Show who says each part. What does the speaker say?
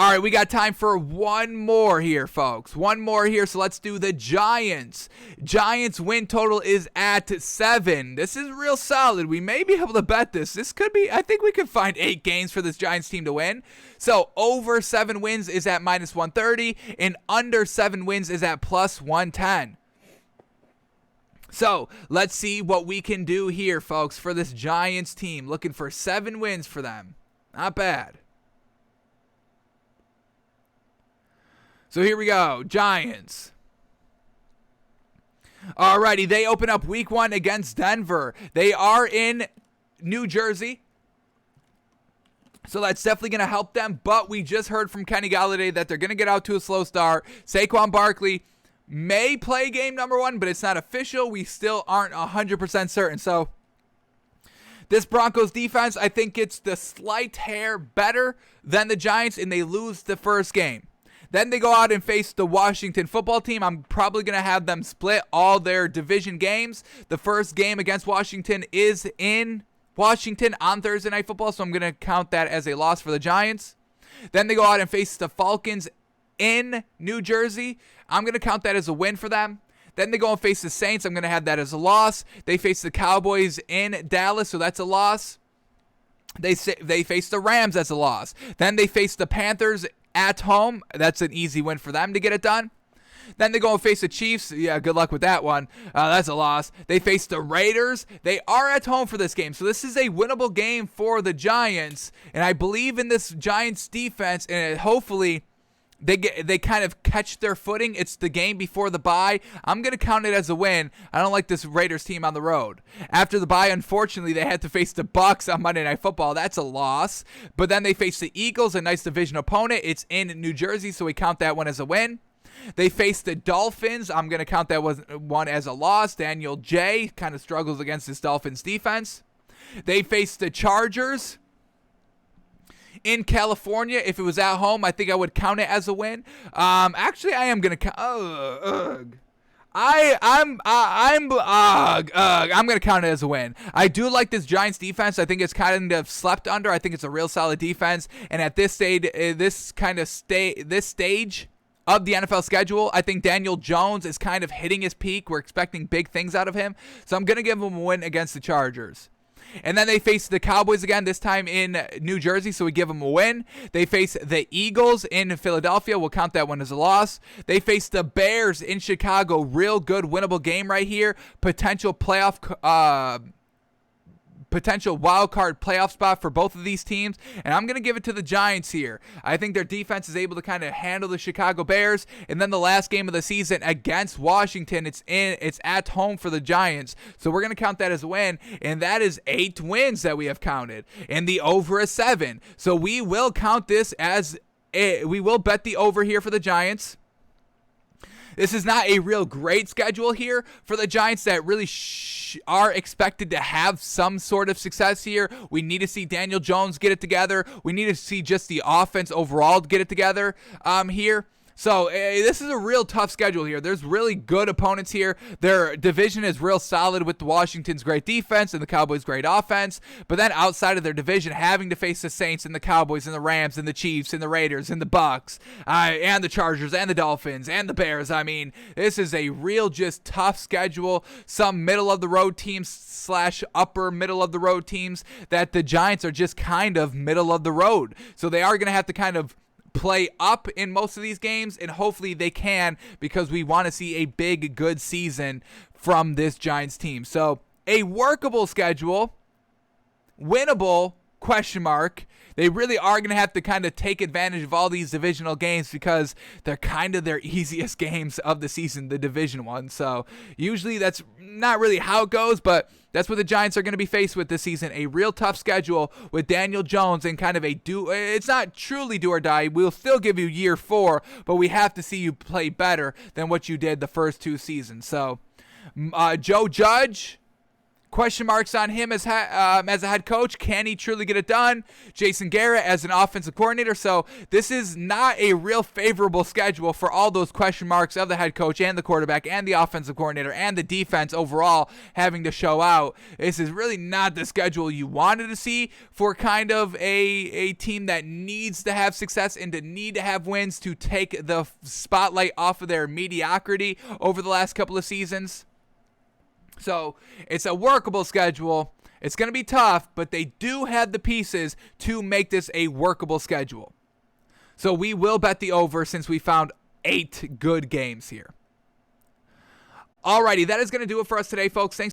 Speaker 1: All right, we got time for one more here, folks. One more here, so let's do the Giants. Giants win total is at 7. This is real solid. We may be able to bet this. This could be, I think we could find 8 games for this Giants team to win. So over 7 wins is at minus 130, and under 7 wins is at plus 110. So let's see what we can do here, folks, for this Giants team. Looking for 7 wins for them. Not bad. So here we go, Giants. Alrighty, they open up week 1 against Denver. They are in New Jersey, so that's definitely going to help them. But we just heard from Kenny Golladay that they're going to get out to a slow start. Saquon Barkley may play game number 1, but it's not official. We still aren't 100% certain. So this Broncos defense, I think it's the slight hair better than the Giants, and they lose the first game. Then they go out and face the Washington football team. I'm probably going to have them split all their division games. The first game against Washington is in Washington on Thursday Night Football, so I'm going to count that as a loss for the Giants. Then they go out and face the Falcons in New Jersey. I'm going to count that as a win for them. Then they go and face the Saints. I'm going to have that as a loss. They face the Cowboys in Dallas, so that's a loss. They face the Rams as a loss. Then they face the Panthers at home. That's an easy win for them to get it done. Then they go and face the Chiefs. Yeah, good luck with that one. That's a loss. They face the Raiders. They are at home for this game, so this is a winnable game for the Giants, and I believe in this Giants defense, and hopefully they kind of catch their footing. It's the game before the bye. I'm going to count it as a win. I don't like this Raiders team on the road. After the bye, unfortunately, they had to face the Bucks on Monday Night Football. That's a loss. But then they face the Eagles, a nice division opponent. It's in New Jersey, so we count that one as a win. They face the Dolphins. I'm going to count that one as a loss. Daniel J. kind of struggles against this Dolphins defense. They face the Chargers in California. If it was at home, I think I would count it as a win. Actually, I am gonna count. I'm gonna count it as a win. I do like this Giants defense. I think it's kind of slept under. I think it's a real solid defense. And at this stage, this stage of the NFL schedule, I think Daniel Jones is kind of hitting his peak. We're expecting big things out of him, so I'm gonna give him a win against the Chargers. And then they face the Cowboys again, this time in New Jersey, so we give them a win. They face the Eagles in Philadelphia. We'll count that one as a loss. They face the Bears in Chicago. Real good winnable game right here. Potential wild card playoff spot for both of these teams, and I'm going to give it to the Giants here. I think their defense is able to kind of handle the Chicago Bears, and then the last game of the season against Washington, it's at home for the Giants, so we're going to count that as a win, and that is 8 wins that we have counted, and the over is 7, so we will count this as we will bet the over here for the Giants. This is not a real great schedule here for the Giants that really are expected to have some sort of success here. We need to see Daniel Jones get it together. We need to see just the offense overall get it together here. So this is a real tough schedule here. There's really good opponents here. Their division is real solid with the Washington's great defense and the Cowboys' great offense. But then outside of their division, having to face the Saints and the Cowboys and the Rams and the Chiefs and the Raiders and the Bucks and the Chargers and the Dolphins and the Bears. I mean, this is a real just tough schedule. Some middle-of-the-road teams / upper middle-of-the-road teams that the Giants are just kind of middle of the road. So they are going to have to kind of play up in most of these games, and hopefully they can, because we want to see a big, good season from this Giants team. So a workable schedule, winnable, question mark. They really are going to have to kind of take advantage of all these divisional games because they're kind of their easiest games of the season, the division ones. So usually that's not really how it goes, but that's what the Giants are going to be faced with this season. A real tough schedule with Daniel Jones and kind of it's not truly do or die. We'll still give you year 4, but we have to see you play better than what you did the first 2 seasons. So Joe Judge, Question marks on him as a head coach. Can he truly get it done? Jason Garrett as an offensive coordinator. So this is not a real favorable schedule for all those question marks of the head coach and the quarterback and the offensive coordinator and the defense overall having to show out. This is really not the schedule you wanted to see for kind of a team that needs to have success and to need to have wins to take the spotlight off of their mediocrity over the last couple of seasons. So it's a workable schedule. It's going to be tough, but they do have the pieces to make this a workable schedule. So we will bet the over since we found 8 good games here. Alrighty, that is going to do it for us today, folks. Thanks